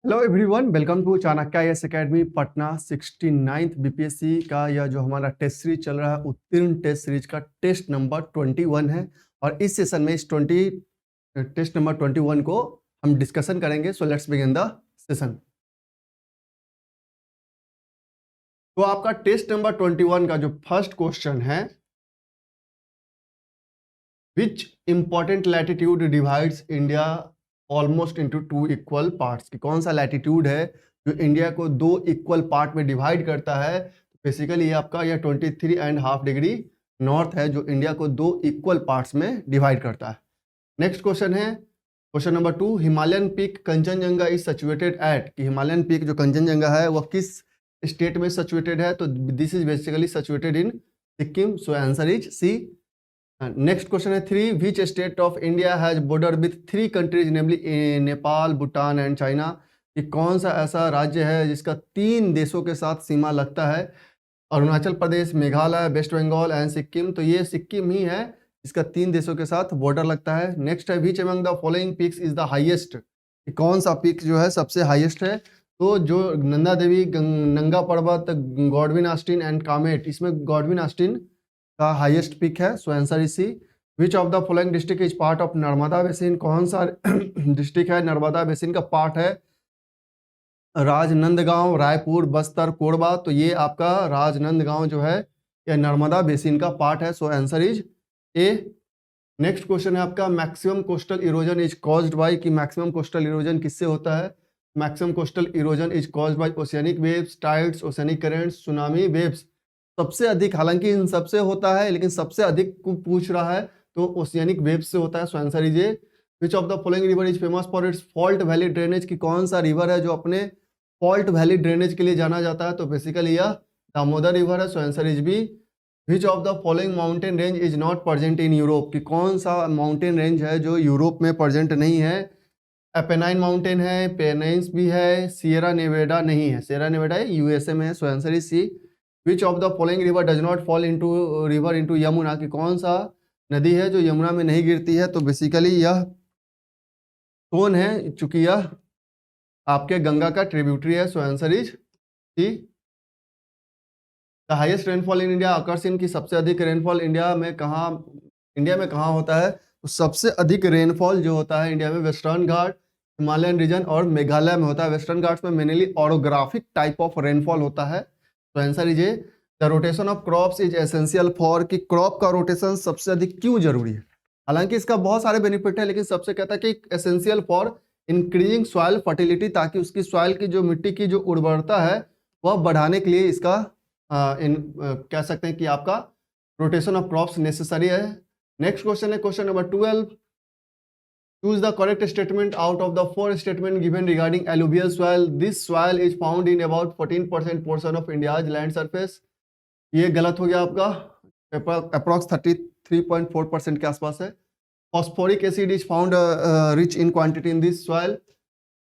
Hello everyone, welcome to Chanakya IAS Academy Patna. 69th BPSC का यह जो हमारा टेस्ट सीरीज चल रहा है, उत्तीर्ण टेस्ट सीरीज का टेस्ट नंबर 21 है। और इस सेशन में इस टेस्ट नंबर 21 को हम डिस्कशन करेंगे। So let's begin the session. तो आपका टेस्ट नंबर 21 का जो फर्स्ट क्वेश्चन है, which important latitude divides India almost into two equal parts. कि कौन सा लैटिट्यूड है जो इंडिया को दो इक्वल पार्ट में डिवाइड करता है। बेसिकली ये आपका यह 23.5 डिग्री नॉर्थ है जो इंडिया को दो इक्वल पार्ट्स में डिवाइड करता है। नेक्स्ट क्वेश्चन है question number 2, Himalayan peak Kanchenjunga is situated at. कि हिमालयन पीक जो कंचनजंगा है वह किस स्टेट में सिचुएटेड है। तो this is basically situated in Sikkim. So answer is C. Next question है 3, which state of India has border with 3 countries namely Nepal, Bhutan and China. कि कौन सा ऐसा राज्य है जिसका 3 देशों के साथ सीमा लगता है। Arunachal Pradesh, Meghalaya, waste Bengal and Sikkim. तो ये सिक्किम ही है इसका 3 देशों के साथ बॉर्डर लगता है। नेक्स्ट है विच among the following peaks is the highest. कौन सा पीक जो है सबसे हाईएस्ट है। तो जो नंदा देवी, नंगा पर्वत, गॉडविन ऑस्टिन एंड कामेट, इसमें गॉडविन ऑस्टिन का हाईएस्ट पीक है। सो answer is C. Which of the following district is part of Narmada basin. कौन सा डिस्ट्रिक्ट है नर्मदा बेसिन का पार्ट है। राजनंदगांव, रायपुर, बस्तर, कोरबा। तो ये आपका राजनंदगांव जो है यह नर्मदा बेसिन का पार्ट है। सो answer is A. Next question है आपका, maximum coastal erosion is caused by. कि मैक्सिमम कोस्टल इरोजन किससे होता है। Maximum coastal erosion is caused by oceanic waves, tides, oceanic currents, tsunami waves. सबसे अधिक, हालांकि इन सबसे होता है लेकिन सबसे अधिक को पूछ रहा है तो ओशियनिक वेव्स से होता है। सो answer is A. Which of the following river is famous for its fault valley drainage. की कौन सा रिवर है जो अपने फॉल्ट वैली ड्रेनेज के लिए जाना जाता है। तो बेसिकली यह दामोदर रिवर है। सो answer is B. Which of the following mountain range is not present in Europe. कि कौन सा माउंटेन रेंज है जो यूरोप में प्रेजेंट नहीं है। एपेनाइन माउंटेन है, पेनाइन्स भी है, सियरा नेवेडा नहीं है। सियरा नेवेडा यूएसए में है। सो answer is C. Which of the following river does not fall into river into Yamuna. कि कौन सा नदी है जो यमुना में नहीं गिरती है। तो बेसिकली यह सोन है, चूंकि यह आपके गंगा का ट्रिब्यूटरी है। सो answer is C. The highest rainfall in India occurs in. की सबसे अधिक रेनफॉल इंडिया में कहाँ होता है। तो सबसे अधिक रेनफॉल जो होता है इंडिया में वेस्टर्न घाट, हिमालयन रीजन और मेघालय में होता है। वेस्टर्न घाट्स में mainly orographic type of rainfall होता है। तो answer is A. The rotation of crops is essential for. कि क्रॉप का रोटेशन सबसे अधिक क्यों जरूरी है। हालांकि इसका बहुत सारे बेनिफिट है लेकिन सबसे कहता है कि essential for increasing soil fertility, ताकि उसकी सॉइल की जो मिट्टी की जो उर्वरता है वह बढ़ाने के लिए इसका कह सकते हैं कि आपका रोटेशन ऑफ क्रॉप्स नेसेसरी है। नेक्स्ट क्वेश्चन है question number 12, choose the correct statement out of the 4 statement given regarding alluvial soil. This soil is found in about 14% portion of India's land surface. ये गलत हो गया आपका, approx 33.4% के आसपास है। Phosphoric acid is found rich in quantity in this soil.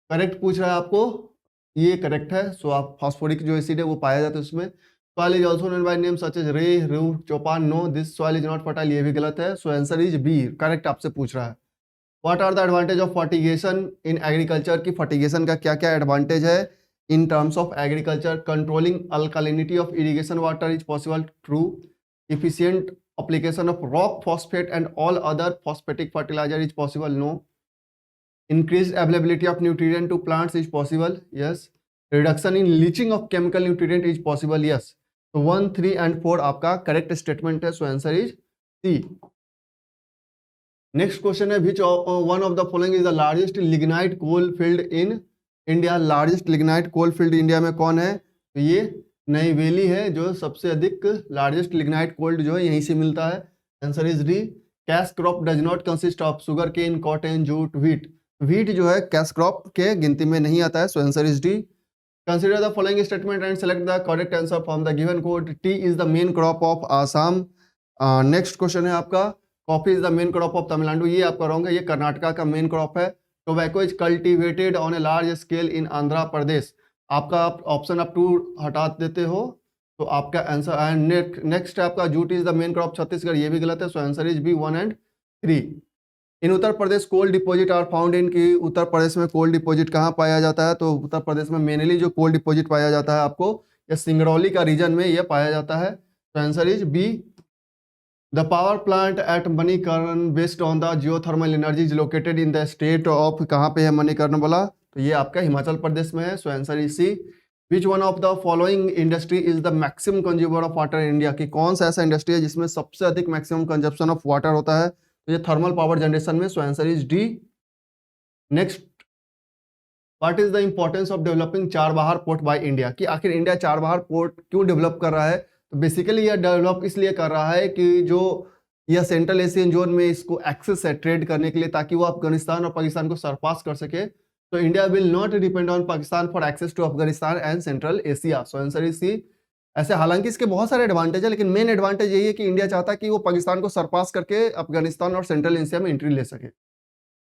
Correct पूछ रहा है आपको, ये करेक्ट है। सो आप फॉस्फोरिक जो एसिड है वो पाया जाता है उसमें। soil is also known by name such as रे, रूट, चौपान। No, this soil is not fertile, ये भी गलत है। सो आंसर इज बी। करेक्ट आपसे पूछ रहा है। What are the advantage of fertigation in agriculture. की फर्टिगेशन का क्या क्या एडवांटेज है in terms of agriculture. Controlling alkalinity of irrigation water is possible. True. Efficient application of rock phosphate and all other phosphatic fertilizer is possible. No. Increased availability of nutrient to plants is possible. Yes. Reduction in leaching of chemical nutrient is possible. Yes. So 1, 3 and 4 आपका correct statement है. So answer is C. Next question है, which one of the following is the largest lignite coal field in India. Largest lignite coal field India में कौन है। तो ये नईवेली है जो सबसे अधिक लार्जेस्ट लिग्नाइट कोल्ड जो है यहीं से मिलता है। Answer is D. Cash crop does not consist of sugar cane, cotton, jute, wheat. Wheat जो है कैश क्रॉप के गिनती में नहीं आता है। सो answer is D. Consider the following statement and select the correct answer from the given code. Tea is the main crop of Assam. Next question है आपका, coffee is the main crop of Tamil Nadu. ये आपका रॉन्ग है, ये कर्नाटका का main crop है। Tobacco is cultivated on a large scale in Andhra Pradesh. आपका option आप 2 हटा देते हो तो आपका आंसर। एंड नेक्स्ट है आपका, jute is the main crop Chhattisgarh. ये भी गलत है। सो answer is B 1 and 3। In Uttar Pradesh coal deposit are found in, की उत्तर प्रदेश में कोल डिपॉजिट कहाँ पाया जाता है? तो उत्तर प्रदेश में मेनली जो कोल डिपॉजिट पाया जाता है आपको ये सिंगरौली का रीजन में ये पाया जाता है। तो answer is B. The power plant at Manikaran based on the geothermal energy is located in the state of, कहाँ पे है मणिकर्ण वाला? तो ये आपका हिमाचल प्रदेश में है। सो answer is C. Which one of the following industry is the maximum consumer of water in India, की कौन सा ऐसा इंडस्ट्री है जिसमें सबसे अधिक मैक्सिमम कंजप्शन ऑफ वाटर होता है? तो ये थर्मल पावर जनरेशन में। So answer is D. Next, what is the importance of developing Charbagh port by India, कि आखिर इंडिया चारबाग पोर्ट क्यों डेवलप कर रहा है? तो बेसिकली यह डेवलप इसलिए कर रहा है कि जो यह सेंट्रल एशियन जोन में इसको एक्सेस है ट्रेड करने के लिए, ताकि वो अफगानिस्तान और पाकिस्तान को सरपास कर सके। तो India will not depend on Pakistan for access to Afghanistan and Central Asia. So answer is C. ऐसे हालांकि इसके बहुत सारे एडवांटेज है, लेकिन मेन एडवांटेज यही है कि इंडिया चाहता है कि वो पाकिस्तान को सरपास करके अफगानिस्तान और सेंट्रल एशिया में एंट्री ले सके।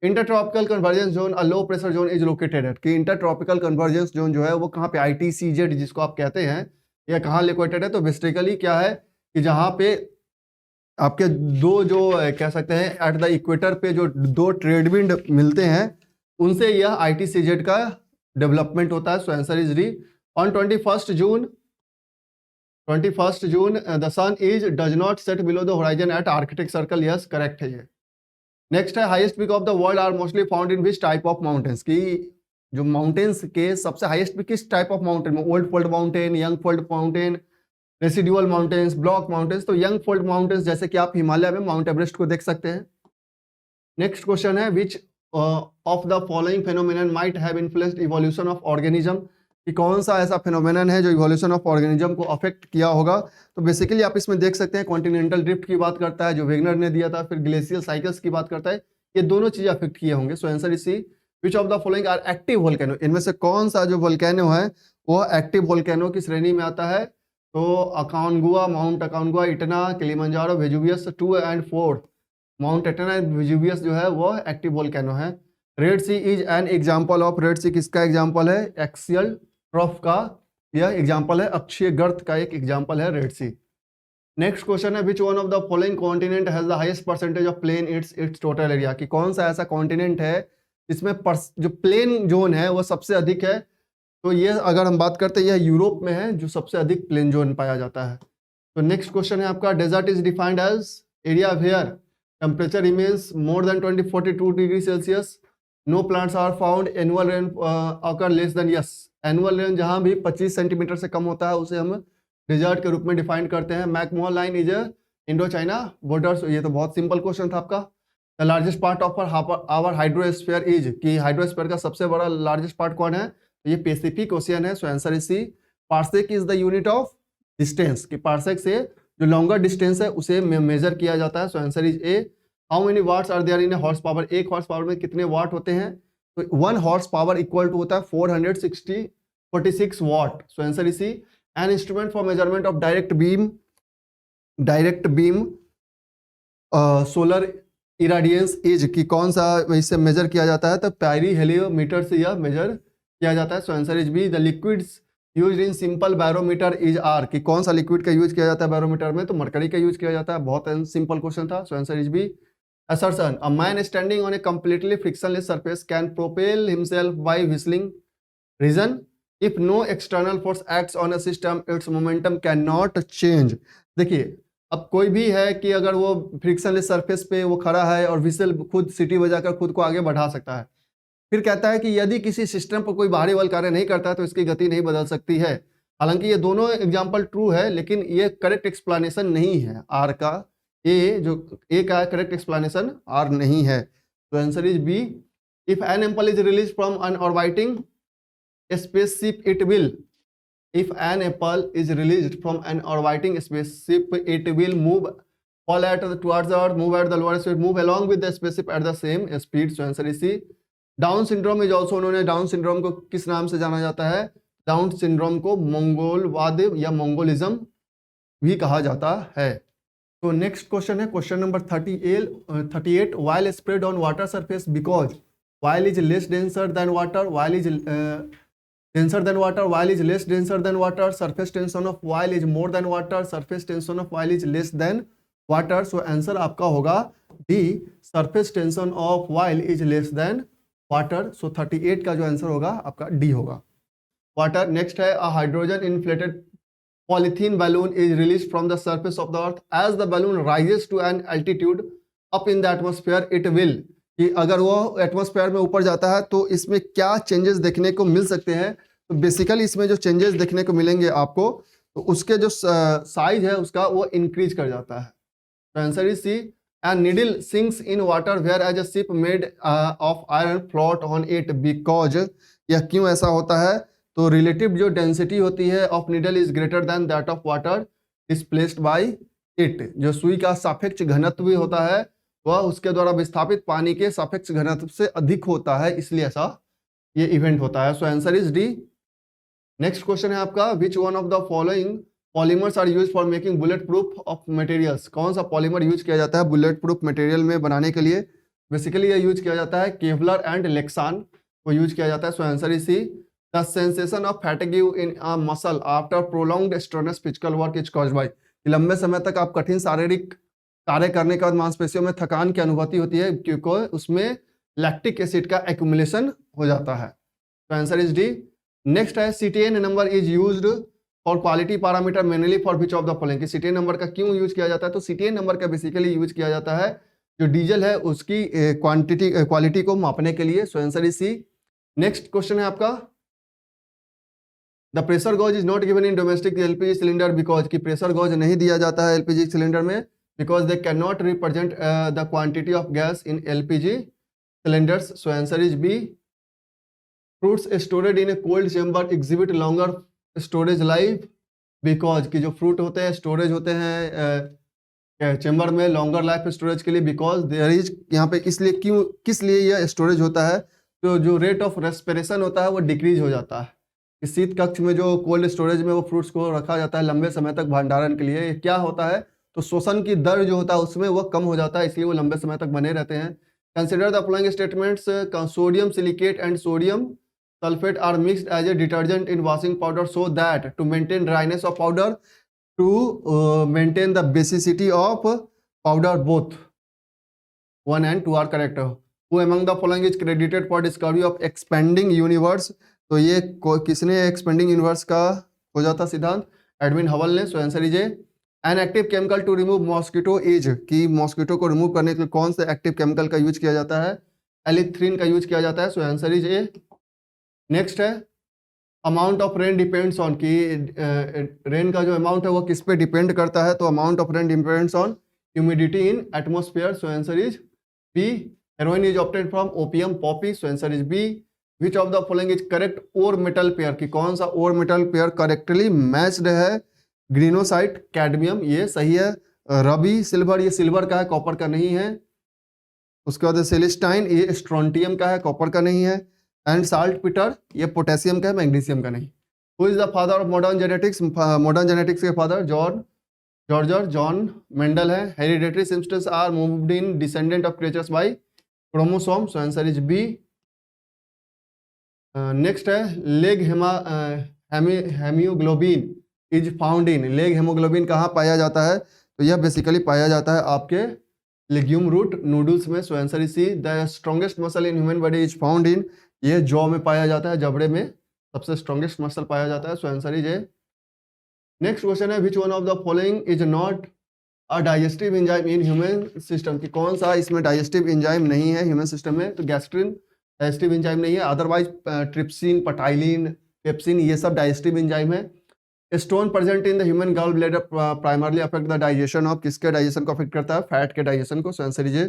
Intertropical convergence zone a low pressure zone is located at, कि इंटरट्रॉपिकल कन्वर्जेंस जोन जो है वो कहाँ पे, ITCZ जिसको आप कहते हैं, यह कहाँ लोकेटेड है? तो बेसिकली क्या है कि जहाँ पे आपके दो जो कह सकते हैं एट द इक्वेटर पे जो दो ट्रेड विंड मिलते हैं, उनसे यह ITCZ का डेवलपमेंट होता है। सो answer is D. On 21 June the sun is does not set below the horizon at Arctic Circle. Yes, correct है ये। नेक्स्ट है highest peak of the world are mostly found in which type of mountains, की जो mountains के सबसे highest peak किस type of mountain में? Old fold mountain, young fold mountain, residual mountains, block mountains. तो यंग फोल्ड माउंटेन्स जैसे कि आप हिमालय में माउंट एवरेस्ट को देख सकते हैं। नेक्स्ट क्वेश्चन है which of the following phenomenon might have influenced evolution of organism, कि कौन सा ऐसा फेनोमेनन है जो इवोल्यूशन ऑफ ऑर्गेनिज्म को अफेक्ट किया होगा? तो बेसिकली आप इसमें देख सकते हैं कॉन्टिनेंटल ड्रिफ्ट की बात करता है जो वेगनर ने दिया था, फिर ग्लेशियल साइकिल्स की बात करता है, ये दोनों चीजें अफेक्ट किए होंगे। So answer is C. Which of the following are active volcano, इनमें से कौन सा जो वोल्केनो है वो एक्टिव वोल्केनो की श्रेणी में आता है? तो अकाउंगुआ, माउंट अकाउंगुआ, इटना, किलिमंजारो, वेजुवियस 2 और 4। माउंट इटना एंड वेजुवियस जो है वो एक्टिव वोल्केनो है। Red Sea is an example of, Red Sea किसका एग्जाम्पल है? एक्सियल ट्रफ का यह एग्जाम्पल है, अक्षीय गर्त का एक एग्जाम्पल है रेड सी। नेक्स्ट क्वेश्चन है which one of the following continent has the highest percentage of plain its total area, कि कौन सा ऐसा कॉन्टिनेंट है जिसमें जो प्लेन जोन है वो सबसे अधिक है? तो ये अगर हम बात करते हैं यह यूरोप में है जो सबसे अधिक प्लेन जोन पाया जाता है। तो नेक्स्ट क्वेश्चन है आपका desert is defined as area where temperature remains more than 42 degree Celsius, no plants are found, annual rain occur less than, yes, annual rain जहां भी 25 सेंटीमीटर से कम होता है उसे हम डेजर्ट के रूप में डिफाइन करते हैं। McMahon line is Indo China border. ये तो बहुत सिंपल क्वेश्चन था आपका। The largest part of our hydrosphere is, कि हाइड्रोस्फीयर का सबसे बड़ा लार्जेस्ट पार्ट कौन है? तो ये पैसिफिक ओशियन है। सो answer is C. Parsec is the unit of distance, कि पार्सेक से जो लॉन्गर डिस्टेंस है उसे मेजर किया जाता है। सो answer is A. How many watts are there in a horsepower, एक हॉर्स पावर में कितने वाट होते हैं? तो 1 हॉर्स पावर इक्वल टू होता है 446 watt. So answer is C. An instrument for measurement of direct beam solar irradiance is, कि कौन सा इससे मेजर किया जाता है? तो पेरिहेलियोमीटर से यह मेजर किया जाता है। सो answer is B. The liquids used in simple barometer is are, कि कौन सा लिक्विड का यूज किया जाता है बैरोमीटर में? तो मरकरी का यूज किया जाता है। बहुत सिंपल क्वेश्चन था। So answer is B. Assertion: A man standing on a completely frictionless surface can propel himself by whistling. Reason: If no external force acts on a system, its momentum cannot change. देखिए, अब कोई भी है कि अगर वो frictionless surface पे वो खड़ा है और विसल खुद सीटी बजाकर खुद को आगे बढ़ा सकता है। फिर कहता है कि यदि किसी सिस्टम पर कोई बाहरी बल कार्य नहीं करता है तो इसकी गति नहीं बदल सकती है। हालांकि ये दोनों एग्जाम्पल ट्रू है, लेकिन ये करेक्ट एक्सप्लेनेशन नहीं है आर का। जो ए का करेक्ट एक्सप्लेनेशन आर नहीं है। तो answer is B. If an apple is release from an orbiting spaceship it will, if an apple is released from an orbiting spaceship, it will fall towards the earth, move at the lower speed, move along with the spaceship at the same speed. So answer is C. Down syndrome is also known as, Down syndrome को किस नाम से जाना जाता है? Down syndrome को मंगोलवाद या mongolism भी कहा जाता है। तो नेक्स्ट क्वेश्चन है question number 38. While spread on water surface, because while is less denser than water, while is denser than water, while is less denser than water, surface tension of while is more than water, surface tension of while is less than water. So answer आपका होगा D surface tension of oil is less than water. So 38 का जो answer होगा आपका D होगा, water. Next है, a hydrogen inflated polythene balloon is released from the surface of the earth as the balloon rises to an altitude up in the atmosphere it will, कि अगर वो atmosphere में ऊपर जाता है तो इसमें क्या चेंजेस देखने को मिल सकते हैं। तो बेसिकली इसमें जो चेंजेस देखने को मिलेंगे आपको, तो उसके जो साइज है उसका वो इंक्रीज कर जाता है। तो answer is C, and needle sinks in water whereas a ship made of iron float on it because, यह क्यों ऐसा होता है, तो रिलेटिव जो डेंसिटी होती है of needle is greater than that of water displaced by it. जो सुई का सापेक्ष घनत्व भी होता है वह उसके द्वारा विस्थापित पानी के सापेक्ष घनत्व से अधिक होता है, इसलिए ऐसा ये इवेंट होता है। सो answer is D. Next question है आपका, which one of the following polymers are use for making bulletproof of materials. कौन सा पॉलीमर यूज किया जाता है बुलेट प्रूफ मटेरियल में बनाने के लिए। बेसिकली ये यूज किया जाता है केवलर एंड लेक्सान को यूज किया जाता है। सो answer is C, the sensation of fatigue in a muscle after prolonged strenuous physical work is caused by, लंबे समय तक आप कठिन शारीरिक कार्य करने के बाद मांसपेशियों में थकान की अनुभूति होती है क्योंकि उसमें लैक्टिक एसिड का एक्यूमुलेशन हो जाता है। तो आंसर इज डी। नेक्स्ट है, CTN number is used for quality parameter mainly for which of the following. CTN number का क्यों यूज किया जाता है, तो CTN नंबर का बेसिकली यूज किया जाता है जो डीजल है उसकी क्वालिटी को मापने के लिए। So answer is C. Next question है आपका, the pressure gauge is not given in domestic LPG cylinder because, कि प्रेशर गॉज नहीं दिया जाता है LPG सिलेंडर में because they can not represent the quantity of gas in LPG cylinders. So answer is B. Fruits stored in a cold chamber exhibit longer storage life because, कि जो fruit होते हैं storage होते हैं chamber में longer life storage के लिए, because there is, यहाँ पे इसलिए क्यों किस लिए यह स्टोरेज होता है, तो जो रेट ऑफ रेस्पिरेशन होता है वो डिक्रीज हो जाता है। इस शीत कक्ष में जो कोल्ड स्टोरेज में वो फ्रूट्स को रखा जाता है लंबे समय तक भंडारण के लिए, क्या होता है, तो शोषण की दर जो होता है उसमें वो कम हो जाता है, इसलिए वो लंबे समय तक बने रहते हैं। Consider the following statements, sodium silicate and sodium sulphate are mixed as a detergent in washing powder so that to maintain dryness of powder to maintain the basicity of powder, both 1 and 2 are correct. Who among the following is credited for discovery of expanding universe, तो ये किसने expanding universe का खोजा था सिद्धांत, Edwin Hubble ने। So answer is A. An active chemical to remove mosquito is, कि mosquito को रिमूव करने के लिए कौन से एक्टिव केमिकल का यूज किया जाता है, एलिथ्रीन का यूज किया जाता है। सो आंसर इज ए। नेक्स्ट है, amount of rain depends on, कि रेन का जो अमाउंट है वो किस पे डिपेंड करता है, तो amount of rain depends on humidity in atmosphere. So answer is B. Heroin is obtained from opium poppy. So answer is B. Which of the following is correct ore metal pair, कि कौन सा ore metal pair correctly matched है, greenockite cadmium ये सही है। रबी silver, ये silver का है कॉपर का नहीं है। उसके बाद सेलेस्टाइन, ये स्ट्रोंटियम का है कॉपर का नहीं है। एंड साल्ट पीटर, ये पोटेशियम का है मैग्नीशियम का नहीं। Who is the father of modern genetics, modern genetics के फादर जॉन मेंडल है। Hereditary symptoms are moved in descendant of creatures by chromosome. So answer is B. Next है, leg haemoglobin is found in, leg haemoglobin कहाँ पाया जाता है, तो यह basically पाया जाता है आपके लेग्यूम रूट नूडल्स में। So answer is C. The strongest muscle in human body is found in, ये जॉ में पाया जाता है, जबड़े में सबसे स्ट्रॉन्गेस्ट मसल पाया जाता है। सो answer is A. Next question है, which one of the following is not a digestive enzyme in human system, कि कौन सा इसमें डाइजेस्टिव एंजाइम नहीं है ह्यूमन सिस्टम में, तो गैस्ट्रिन डाइजेस्टिव एंजाइम नहीं है। अदरवाइज ट्रिप्सिन, पटाइलिन, पेप्सिन ये सब डाइजेस्टिव एंजाइम है। Stone present in the human gall bladder primarily affect the digestion of, किसके डाइजेशन को अफेक्ट करता है, फैट के डाइजेशन को। So answer is A.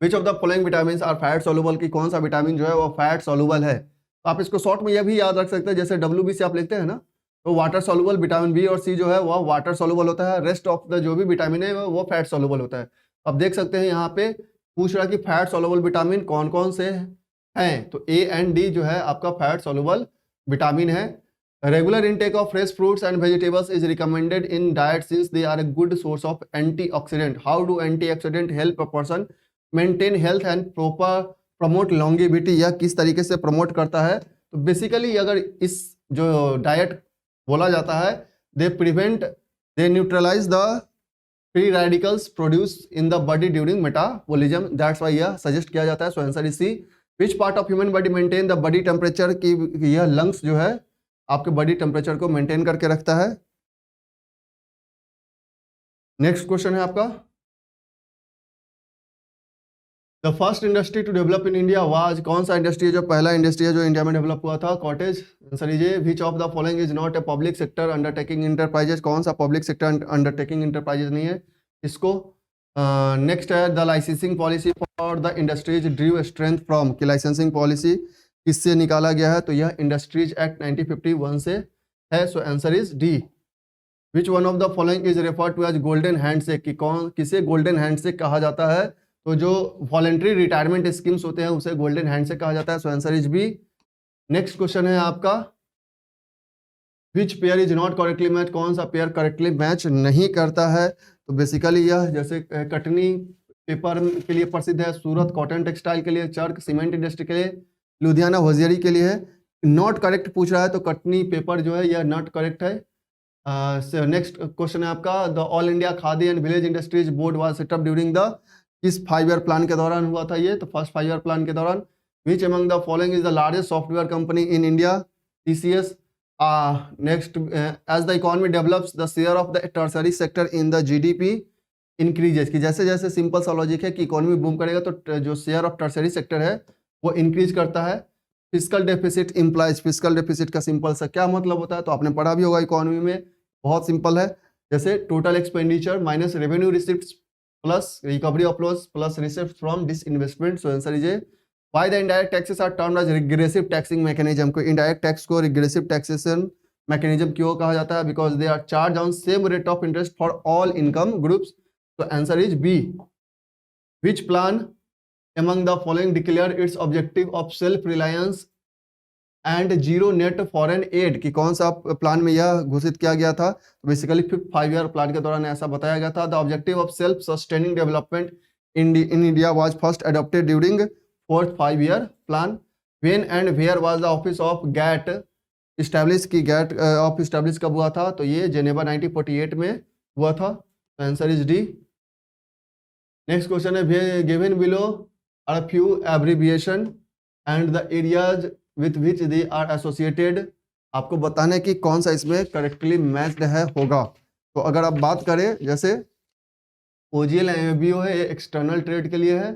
Which of the following vitamin are fat soluble, की कौन सा विटामिन जो है वो फैट सोलुबल है। तो आप इसको शॉर्ट में यह भी याद रख सकते हैं, जैसे WB से आप लिखते हैं ना, तो वाटर सोलुबल विटामिन बी और सी जो है वह वाटर सोलुबल होता है, रेस्ट ऑफ द जो भी विटामिन है वो फैट सोलुबल होता है। आप देख सकते हैं यहाँ पे पूछ रहा कि फैट सोलुबल विटामिन कौन कौन से हैं, तो A and D जो है आपका फैट सोलुबल विटामिन है। Regular intake of fresh fruits and vegetables is recommended in diet since they are a good source of antioxidant. How do antioxidant help a person maintain health and promote longevity, यह किस तरीके से promote करता है, तो basically अगर इस जो डाइट बोला जाता है, they neutralize the free radicals produce in the body during metabolism, that's why यह सजेस्ट किया जाता है। सो answer is C. Which part of human body maintain the body temperature, की यह लंग्स जो है आपके बॉडी टेम्परेचर को मेंटेन करके रखता है। नेक्स्ट क्वेश्चन है आपका, the first industry to develop in India was, कौन सा इंडस्ट्री है जो पहला इंडस्ट्री है जो इंडिया में डेवलप हुआ था? Cottage. Answer is A. Which of the following is not a public sector undertaking enterprises, कौन सा पब्लिक सेक्टर अंडरटेकिंग इंटरप्राइजेज नहीं है इसको? नेक्स्ट है the licensing policy for the industries ड्रीव strength from, कि लाइसेंसिंग पॉलिसी किससे निकाला गया है? तो यह इंडस्ट्रीज एक्ट 1951 से है। सो answer is D. Which one of the following is referred to as golden handshake, कि कौन किसे गोल्डन हैंडशेक कहा जाता है? तो जो वॉलेंट्री रिटायरमेंट स्कीम्स होते हैं उसे गोल्डन हैंडशेक कहा जाता है। सो answer is B. Next question है आपका, which pair is not correctly match, कौन सा पेयर करेक्टली मैच नहीं करता है? तो बेसिकली यह जैसे कटनी पेपर के लिए प्रसिद्ध है, सूरत कॉटन टेक्सटाइल के लिए, चर्क सीमेंट इंडस्ट्री के लिए, लुधियाना होजियरी के लिए है। नॉट करेक्ट पूछ रहा है तो कटनी पेपर जो है यह नॉट करेक्ट है। नेक्स्ट क्वेश्चन है आपका, the all India khadi and village industries board was setup during the, किस 5 ईयर प्लान के दौरान हुआ था ये? तो फर्स्ट 5 ईयर प्लान के दौरान। Which among the following is the largest software company in India? TCS। Next, as the economy develops the share of the tertiary sector in the GDP increases, कि जैसे जैसे सिंपल सा logic है कि economy boom करेगा तो जो share of tertiary sector है वो इंक्रीज करता है। Fiscal deficit implies, fiscal deficit का सिंपल सा क्या मतलब होता है? तो आपने पढ़ा भी होगा इकोनॉमी में, बहुत सिंपल है। जैसे total expenditure minus revenue receipt plus recovery of loss plus receipt from disinvestment. So answer is A. Why the indirect taxes are termed as regressive taxing mechanism, को इनडायरेक्ट टैक्स को regressive taxation mechanism क्यों कहा जाता है? Because they are charge on same rate of interest for all income groups. तो answer is B. Which plan among the following declare its objective of self reliance and zero net foreign aid, कि कौन सा plan में यह घोषित किया गया था? तो बेसिकली 5th 5 ईयर प्लान के दौरान ऐसा बताया गया था। The objective of self sustaining development in India was first adopted during 4th 5 year plan. When and where was the office of GATT establish, की गैट ऑफ इस्टेब्लिश कब हुआ था? तो ये जेनेवा 1948 में हुआ था। Answer is D. Next question है, given below are few abbreviation and the areas with which they are associated, आपको बताना है कि कौन सा इसमें करेक्टली मैच्ड है होगा। तो अगर आप बात करें जैसे OGL MBO है, ये एक्सटर्नल ट्रेड के लिए है।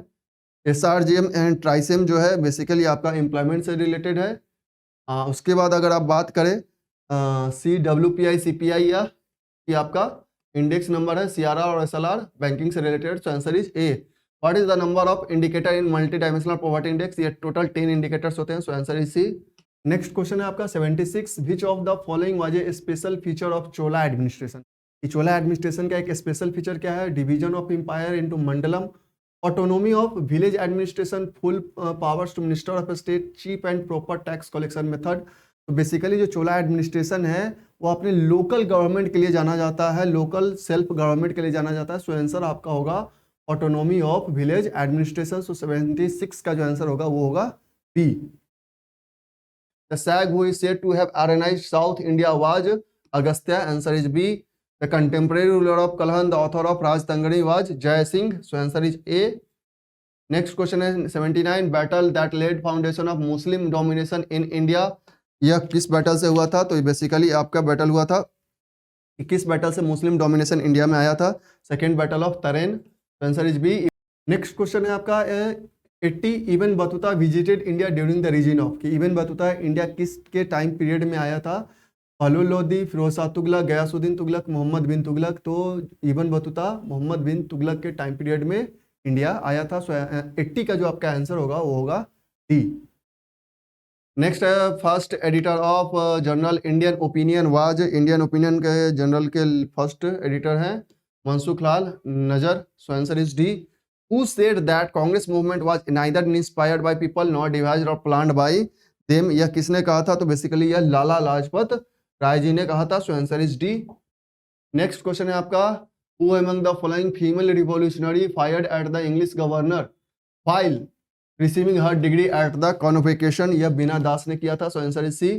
SRGM एंड ट्राइसेम जो है बेसिकली आपका एम्प्लॉयमेंट से रिलेटेड है। उसके बाद अगर आप बात करें CWPI CPI या कि आपका इंडेक्स नंबर है, CRR और SLR बैंकिंग से related. So answer is A. What is the number of indicator in multi-dimensional poverty index? ये टोटल 10 इंडिकेटर्स होते हैं। So answer is C. Next question है आपका 76, which of the following was a special feature of Chola administration? Chola administration का एक special feature क्या है? Division of empire into mandalam, autonomy of village administration, full powers to minister of state, cheap and proper tax collection method. तो basically जो Chola administration है वो अपने local government के लिए जाना जाता है, लोकल सेल्फ गवर्नमेंट के लिए जाना जाता है। सो आंसर आपका होगा autonomy of village administration. So 76 का जो आंसर होगा वो होगा B. The sage who is said to have aryanized South India was Agastya. Answer is B. The contemporary ruler of Kalhana, the author of Rajatarangini was Jai Singh. So answer is A. Next question है 79, battle that led foundation of Muslim domination in India, यह किस battle से हुआ था? तो basically आपका battle हुआ था, किस बैटल से मुस्लिम डोमिनेशन इंडिया में आया था? Second battle of Tarain. Answer is B. Next question है आपका 80, Ibn Battuta visited India during the reign of, कि इबन बतूता इंडिया किस के टाइम पीरियड में आया था? फहलुल लोदी, फिरोज शाह तुगलक, गयासुद्दीन तुगलक, मोहम्मद बिन तुगलक। तो इबन बतूता मोहम्मद बिन तुगलक के टाइम पीरियड में इंडिया आया था। सो 80 का जो आपका आंसर होगा वो होगा डी। नेक्स्ट है first editor of journal Indian opinion was, Indian opinion के जर्नल के फर्स्ट एडिटर हैं मनसुख लाल नजर। सो answer is D. Who said that Congress movement was neither inspired by people nor devised or planned by them? यह किसने कहा था? तो basically यह लाला लाजपत राय जी ने कहा था। So answer is D. Next question है आपका, Who among the following female revolutionary fired at the English governor while receiving her degree at the convocation? यह बीना दास ने किया था। So answer is C.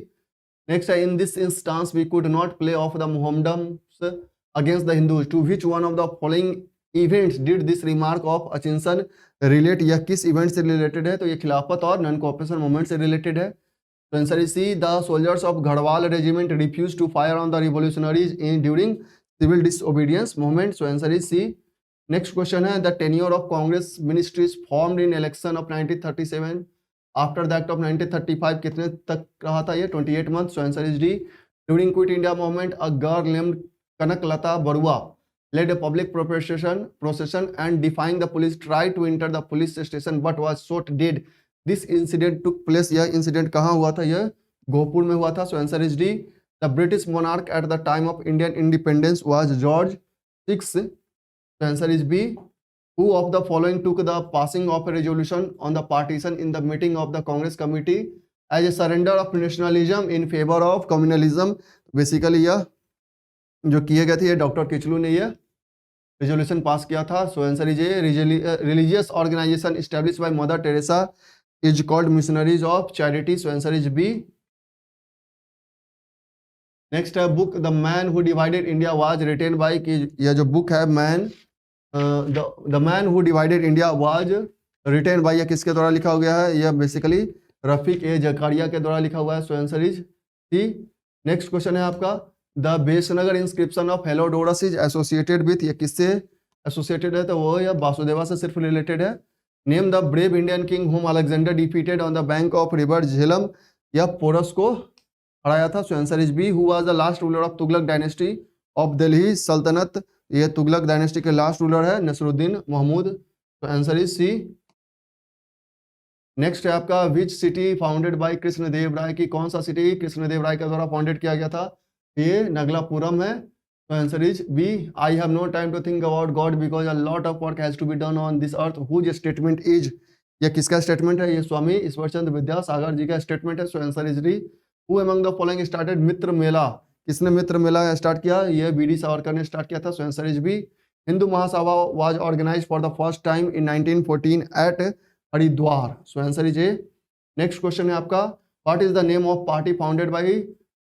Next है, in this instance we could not play off the Mohammedans against the Hindus. To which one of the following events did this remark of Hutchinson relate? यह किस event से related है? तो ये खिलाफत और non cooperation movement से related है. तो answer is C. The soldiers of Garhwal regiment refuse to fire on the revolutionaries in during civil disobedience movement. So answer is C. Next question है, the tenure of Congress ministries formed in election of 1937 after the act of 1935 कितने तक रहा था? ये 28 month. So answer is D. During quit India movement a girl named Kanaklata Barua led a public procession and defying the police tried to enter the police station but was shot dead. This incident took place. यह incident कहाँ हुआ था? यह गोहपुर में हुआ था. So answer is D. The British monarch at the time of Indian independence was George 6. So answer is B. Who of the following took the passing of a resolution on the partition in the meeting of the Congress committee as a surrender of nationalism in favor of communalism? Basically यह जो किए गए थे, ये doctor Kitchlu ने यह resolution pass किया था. So answer is A. Religious organization established by Mother Teresa is called Missionaries of Charity. So answer is B. Next है book the man who divided India was written by. कि यह जो book है man the man who divided India was written by, यह किसके द्वारा लिखा हो गया है? यह बेसिकली रफीक ए जकारिया के द्वारा लिखा हुआ है. सो answer is C. Next question है आपका, the Besnagar inscription of Heliodorus is associated with. ये किससे एसोसिएटेड है? तो वो या वासुदेवा से सिर्फ रिलेटेड है. Name the brave Indian king whom Alexander defeated on the bank of river Jhelum. यह पोरस को हराया था. So answer is B. Who was the last ruler of Tughlaq dynasty of Delhi Sultanate. ये तुगलक डायनेस्टी के लास्ट रूलर है नसरुद्दीन महमूद. तो आंसर इज सी. नेक्स्ट है आपका, which city founded by Krishnadeva Raya. की कौन सा सिटी कृष्णदेव राय के द्वारा फाउंडेड किया गया था? ये नगलापुरम है. तो answer is B. I have no time to think about god because a lot of work has to be done on this earth. Whose statement is. ये किसका स्टेटमेंट है? ये स्वामी ईश्वरचंद्र विद्यासागर जी का स्टेटमेंट है. सो answer is D. Who among the following started Mitra Mela. किसने मित्र मेला start किया? ये BD. Savarkar ने स्टार्ट किया था. So answer is B. Hindu Mahasabha was organized for the first time in 1914 at Haridwar. So answer is A. Next question है आपका, what is the name of party founded by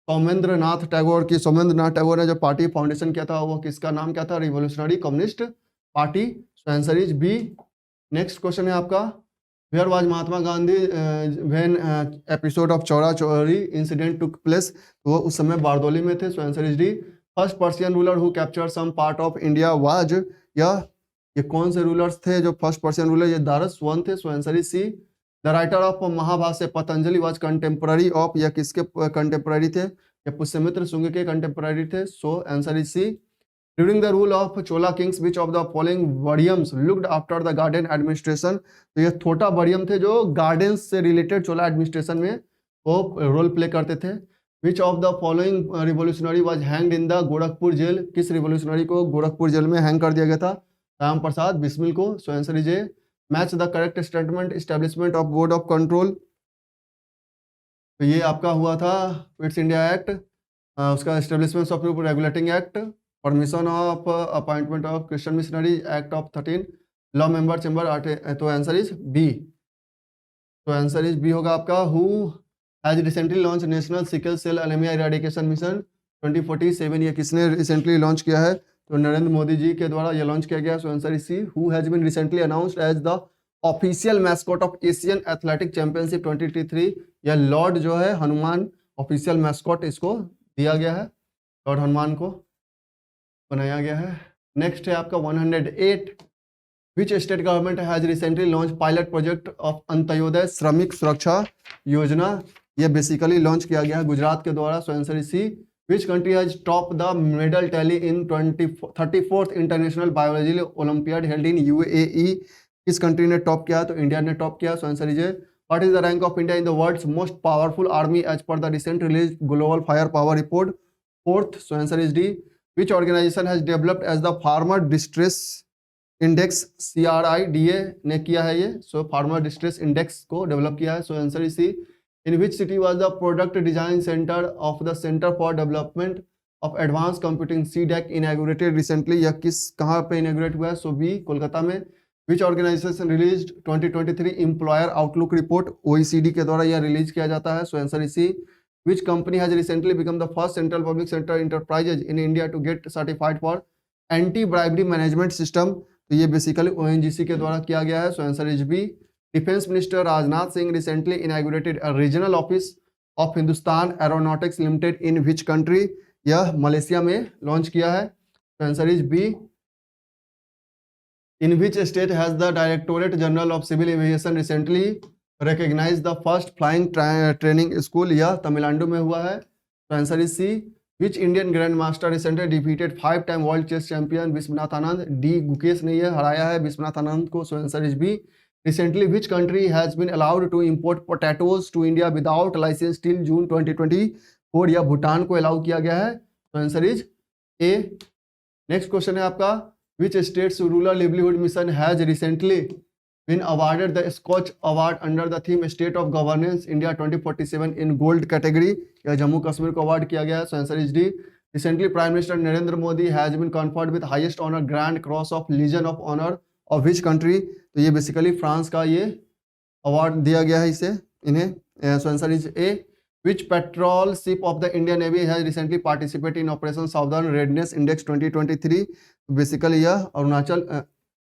Soumendra Nath Tagore. की सौमेंद्र नाथ टैगोर ने जो पार्टी फाउंडेशन किया था वो किसका नाम क्या था? Revolutionary communist party. So answer is B. Next question है आपका, where was Mahatma Gandhi when episode of Chaura Chauri incident took place. वो उस समय बारदोली में थे. So answer is D. First Persian ruler who capture some part of India was. ये कौन से रूलर्स थे जो फर्स्ट पर्शियन रूलर? ये दारस वन थे. So answer is C. The writer of Mahabhashya Patanjali was contemporary of. या किसके कंटेम्पररी थे? ये पुष्यमित्र शुंग के कंटेम्पररी थे. So answer is C. During the rule of Chola kings which of the following variyams looked after the garden administration. तो ये छोटा वडियम थे जो गार्डन्स से रिलेटेड चोला एडमिनिस्ट्रेशन में वो रोल प्ले करते थे. Which of the following revolutionary was hanged in the Gorakhpur jail. किस रिवोल्यूशनरी को गोरखपुर जेल में हैंग कर दिया गया था? राम प्रसाद बिस्मिल को. So answer is A. Match the correct statement establishment of board of control. तो ये आपका हुआ था क्विट्स इंडिया एक्ट, उसका establishment of regulating act, permission of appointment of Christian missionary act of 13, law member chamber. तो answer is B. तो answer is B होगा आपका. Who has recently launch national sickle cell anaemia eradication mission 2047. ये किसने recently launch किया है? तो नरेंद्र मोदी जी के द्वारा यह लॉन्च किया गया. So answer is C. Who has been recently announced as the official mascot of Asian athletic championship 2023. यह लॉर्ड जो है हनुमान ऑफिशियल मैस्कॉट इसको दिया गया है, लॉर्ड हनुमान को बनाया गया है. नेक्स्ट है आपका 108. Which state government has recently launch pilot project of Antyodaya श्रमिक सुरक्षा योजना. यह बेसिकली लॉन्च किया गया है गुजरात के द्वारा. So answer is C. Which country has topped the medal tally in 34th International Biology Olympiad held in UAE? किस कंट्री ने टॉप किया? तो इंडिया ने टॉप किया. So answer is A. What is the rank of India in the world's most powerful army as per the recent release global fire power report? 4th. So answer is D. Which organisation has developed as the farmer distress index? CRIDA ने किया है ये. So farmer distress index को develop किया है. सो answer is C. In which city was the product design center of the Center for Development of Advanced Computing CDAC inaugurated recently? यह किस कहाँ पे inaugurate हुआ है? सो बी कोलकाता में. Which organization released 2023 Employer Outlook Report? OECD के द्वारा यह रिलीज किया जाता है. सो answer is C. which company has recently become the first central public sector enterprises in India to get certified for anti-bribery management system? तो ये basically ONGC के द्वारा किया गया है. सो answer is B. Defence minister Rajnath Singh recently inaugurated a regional office of Hindustan aeronautics limited in which country? यह Malaysia में launch किया है. तो answer is B. In which state has the Directorate General of Civil Aviation recently recognized the first flying training school? यह तमिलनाडु में हुआ है. तो answer is C. Which Indian Grandmaster recently defeated 5-time World Chess Champion Viswanathan Anand? D. Gukesh ने यह हराया है विश्वनाथ आनंद को. So answer is B. Recently, which country has been allowed to import potatoes to India without license till June 2024? यह भूटान को allow किया गया है. तो answer is A. Next question है आपका. Which state's rural livelihood mission has recently been awarded the Scotch Award under the theme State of Governance India 2047 in Gold category? यह जम्मू कश्मीर को अवार्ड किया गया है. So answer is D. Recently, Prime Minister Narendra Modi has been conferred with highest honor Grand Cross of Legion of Honor of which country? तो ये basically France का ये award दिया गया है इसे इन्हें. So answer is A. Which patrol ship of the Indian Navy has recently participated in Operation Southern Readiness Index 2023? Basically यह अरुणाचल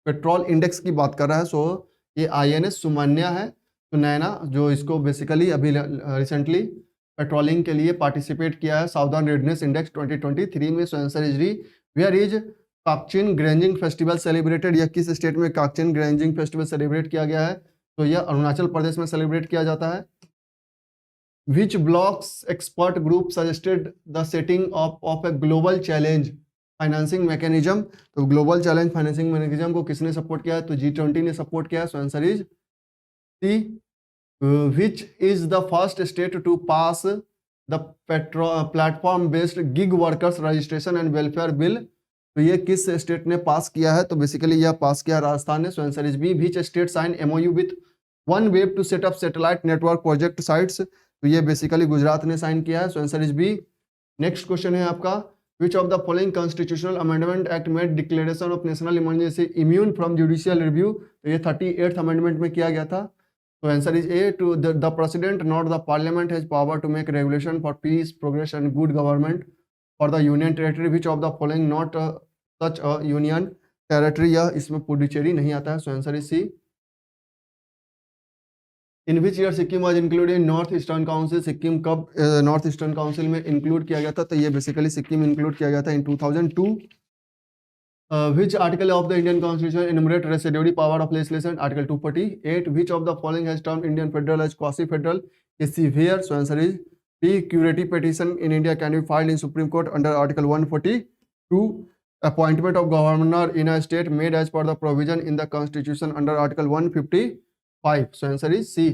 पेट्रोल इंडेक्स की बात कर रहा है. सो ये INS सुमन्या है. तो नैना जो इसको बेसिकली अभी रिसेंटली पेट्रोलिंग के लिए पार्टिसिपेट किया है साउदर्न रेडनेस इंडेक्स 2023 में. So answer is D. Where is Kakching Granjing festival celebrated? यह किस स्टेट में काकचिन ग्रेंजिंग फेस्टिवल सेलिब्रेट किया गया है? तो यह अरुणाचल प्रदेश में सेलिब्रेट किया जाता है. Which bloc's expert group suggested the setting up of a global challenge financing mechanism? तो global challenge financing mechanism को किसने सपोर्ट किया है? तो G20 ने सपोर्ट किया है. सो answer is C. Which is the first state to pass the platform based gig workers registration and welfare bill? तो ये किस स्टेट ने पास किया है? तो बेसिकली यह पास किया राजस्थान ने. So answer is B. Which state signed MOU with OneWeb to set up satellite network project sites? तो ये बेसिकली गुजरात ने साइन किया है. सो answer is B. Next question है आपका. Which of the following constitutional amendment act made declaration of national emergency immune from judicial review? तो ये 38th amendment में किया गया था. तो answer is A. To the president not the parliament has power to make regulation for peace progress and good government for the union territory. Which of the following not such a union territory? यह इसमें पुडुचेरी नहीं आता है. सो answer is C. In which year Sikkim was included in north eastern council? Sikkim कब north eastern council में include किया गया था? तो ये बेसिकली सिक्किम इंक्लूड किया गया था in 2002. Which article of the Indian constitution enumerate residuary power of legislation? Article 248. Which of the following has termed Indian federal as quasi federal? ये C Wheare. So answer is B. Curative petition in India can be filed in Supreme Court under article 142. Appointment of governor in a state made as per the provision in the constitution under article 155. So answer is C.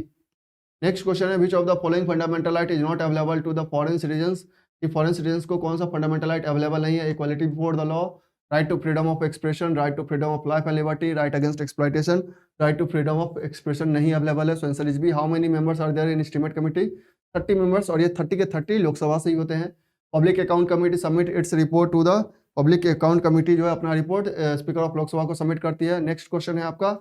Next question है. Which of the following fundamental right is not available to the foreign citizens? कि foreign citizens को कौन सा fundamental right available नहीं है? Equality before the law, right to freedom of expression, right to freedom of life and liberty, right against exploitation, right to freedom of expression नहीं available है. सो answer is B. How many members are there in estimate committee? 30 members. और ये 30 के 30 लोकसभा से ही होते हैं. Public account committee submit its report to the public account committee जो है अपना रिपोर्ट स्पीकर ऑफ लोकसभा को सबमिट करती है. नेक्स्ट क्वेश्चन है आपका.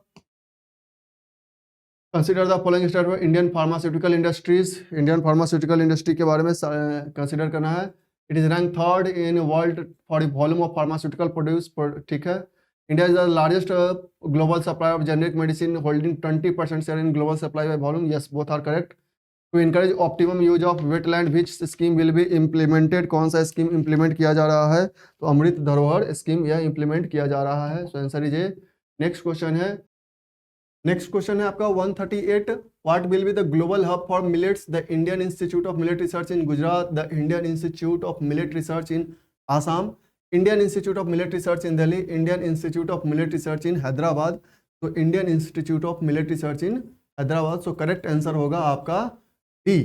Consider the following state for Indian pharmaceutical industries. Indian pharmaceutical industry के बारे में कंसिडर करना है. It is rank 3rd in world for volume of pharmaceutical produce. ठीक है. India is the largest global supply of generic medicine holding 20% share in global supply by volume. Yes, both are correct. To encourage optimum use of wetland which scheme will be implemented? कौन सा scheme implement किया जा रहा है? तो अमृत धरोहर scheme यह implement किया जा रहा है. सो answer is A. Next question है. नेक्स्ट क्वेश्चन है आपका 138. What will be the global hub for millets? The Indian Institute of Millet Research in Gujarat, the Indian Institute of Millet Research in Assam, Indian Institute of Millet Research in Delhi, Indian Institute of Millet Research in Hyderabad. तो Indian Institute of Millet Research in Hyderabad. So correct answer होगा आपका D.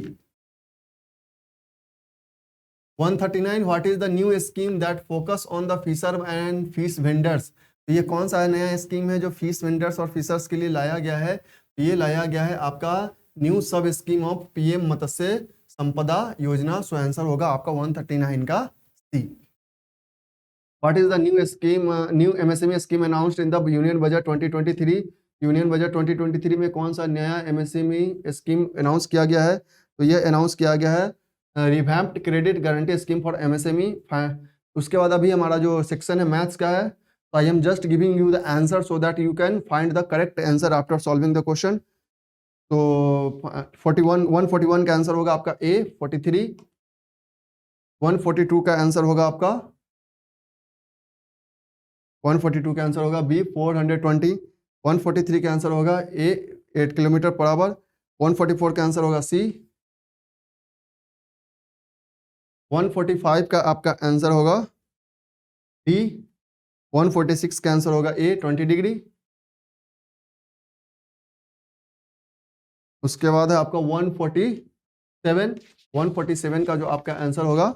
139. What is the new scheme that focus on the fisher and fish vendors? तो ये कौन सा नया scheme है जो फिश वेंडर्स और फिशर्स के लिए लाया गया है? ये लाया गया है आपका न्यू सब स्कीम ऑफ पीएम मत्स्य संपदा योजना. सो आंसर होगा आपका 139 का C. What is the new MSME scheme announced in the union budget 2023? Union budget 2023 में कौन सा नया एमएसएमई स्कीम अनाउंस किया गया है? तो ये अनाउंस किया गया है revamped credit guarantee scheme for MSME. उसके बाद अभी हमारा जो सेक्शन है मैथ्स का है, तो I am just giving you the answer so that you can find the correct answer after solving the question. तो 141 का आंसर होगा आपका ए 43, 142 का आंसर होगा आपका 142 का आंसर होगा बी 420, 143 का आंसर होगा ए 8 किलोमीटर पर आवर, 144 का आंसर होगा सी, 145 का आपका आंसर होगा डी, 146 का आंसर होगा ए 20 डिग्री। उसके बाद है आपका 147 का जो आपका आंसर होगा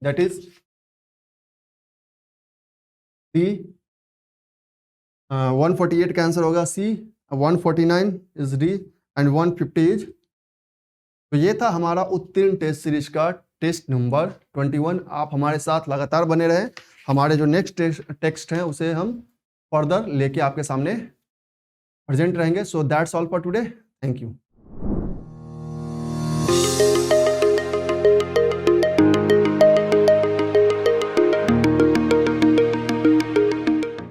दैट इज डी, 148 का आंसर होगा सी, 149 इज डी एंड 150 इज। तो ये था हमारा उत्तीर्ण टेस्ट सीरीज का टेस्ट नंबर 21। आप हमारे साथ लगातार बने रहें, हमारे जो नेक्स्ट टेक्स्ट हैं उसे हम फर्दर लेके आपके सामने प्रेजेंट रहेंगे। So that's all for today, thank you.